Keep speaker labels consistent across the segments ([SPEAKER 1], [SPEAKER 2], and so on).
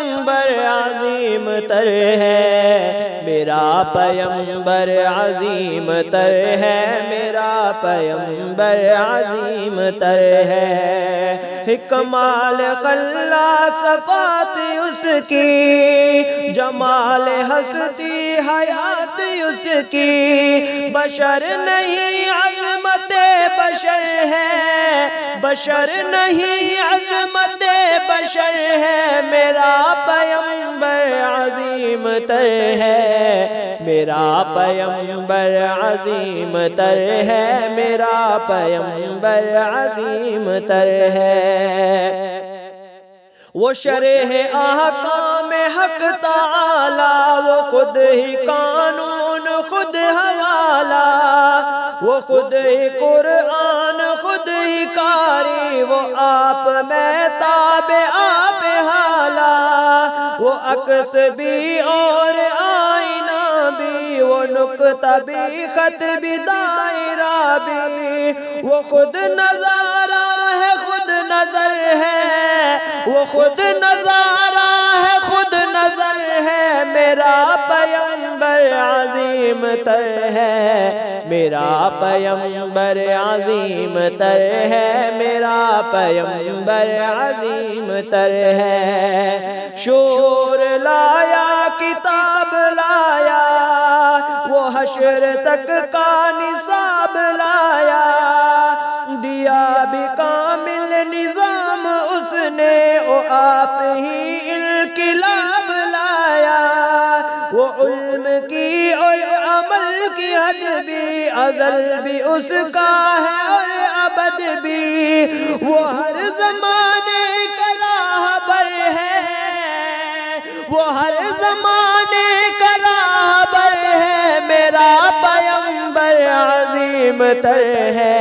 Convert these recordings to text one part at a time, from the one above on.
[SPEAKER 1] پیغمبر عظیم تر ہے، میرا پیغمبر عظیم تر ہے، میرا پیغمبر عظیم تر ہے۔ کمال خلاق صفات اس کی، جمال ہستی حیات اس کی، بشر نہیں عظمت بشر ہے، بشر نہیں عظمت بشر ہے، میرا پیغمبر عظیم تر ہے، میرا پیغمبر عظیم تر ہے، میرا پیغمبر عظیم تر ہے۔ وہ شرح احکام حق تعالی، وہ خود ہی قانون خود حوالہ، وہ خود ہی قرآن خود ہی قاری، وہ آپ میں تابع آپ حالہ، وہ عکس بھی اور آئینہ بھی، وہ نقطہ بھی خط بھی دائرہ بھی، وہ خود نظارہ ہے خود نظر ہے، وہ خود نظارہ ہے خود نظر ہے، میرا پیغمبر عظیم تر ہے، میرا پیغمبر عظیم تر ہے، میرا پیغمبر عظیم تر ہے۔ شور لایا کتاب لایا، وہ حشر تک کا نصاب لایا، دیا بھی کامل نظام اس نے، وہ آپ ہی انقلاب لایا، وہ علم کی اور عمل کی حد بھی، ازل بھی اس کا ہے اور ابد بھی، وہ ہر زمانے کا راہبر ہے، وہ ہر زمانے کا راہبر ہے، میرا پیغمبر عظیم تر ہے،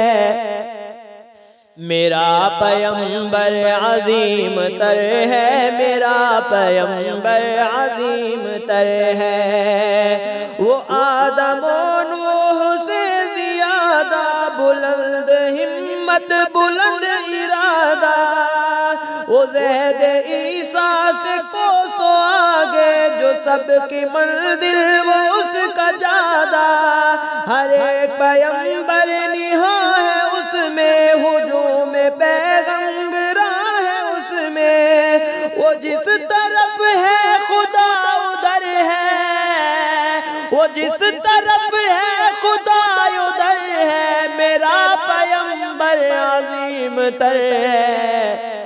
[SPEAKER 1] میرا پیغمبر عظیم تر ہے، میرا پیغمبر عظیم تر ہے۔ وہ آدم و نوح سے زیادہ بلند ہمت بلند ارادہ، وہ زید عیسیٰ سے کوسوں آگے، جو سب کی منزل وہ اس کا جادہ، ہر ایک پیغمبر نہاں ہے اس میں، ہجوم پیغمبراں ہے اس میں، وہ جس طرف ہے خدا ادھر ہے، وہ جس طرف ہے خدا ادھر ہے، میرا پیغمبر عظیم تر ہے،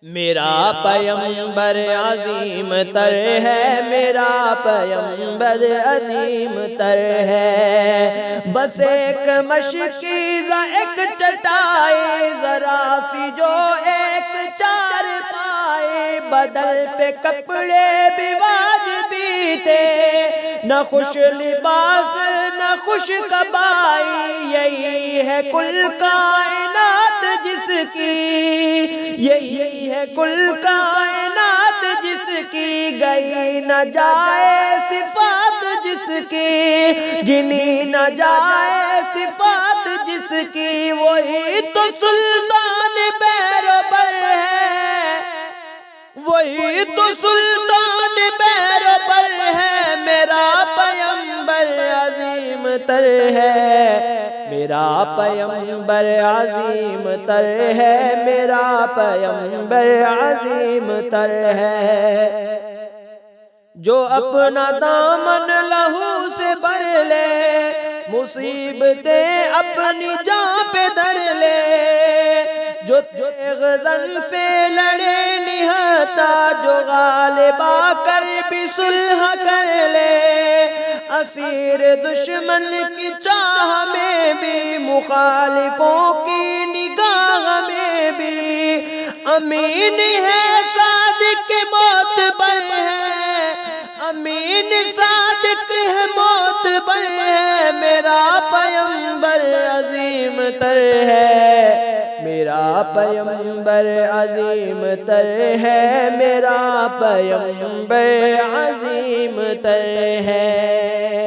[SPEAKER 1] میرا پیغمبر عظیم تر ہے، میرا پیغمبر عظیم تر ہے۔ بس ایک مشکیزہ ایک چٹائی، ذرا سی جو ایک چار پائی، بدل پہ کپڑے بھی واجبی تھے، نہ خوش لباس نہ خوش کبائی، یہی ہے کل کائنات جس کی، یہی ہے کل کائنات جس کی، گئی نہ جائے صفات جس کی، گنی نہ جائے صفات جس کی، وہی تو سلطان بیربر ہے، وہی تو سلطان بیربر ہے، میرا پیغمبر عظیم تر ہے، میرا پیغمبر عظیم تر ہے، میرا پیغمبر عظیم تر ہے۔ جو اپنا دامن لہو سے بھر لے، مصیبتیں اپنی جان پہ دھر لے، جو غزل سے لڑے نہتا، جو غالب آ کر بھی صلح کر لے، اسیر دشمن کی چاہ میں بھی، مخالفوں کی نگاہ میں بھی، امین ہے صادق معتبر ہے، امین صادق ہے معتبر ہے، میرا پیغمبر عظیم تر ہے، میرا پیغمبر عظیم تر ہے، میرا پیغمبر عظیم تر ہے۔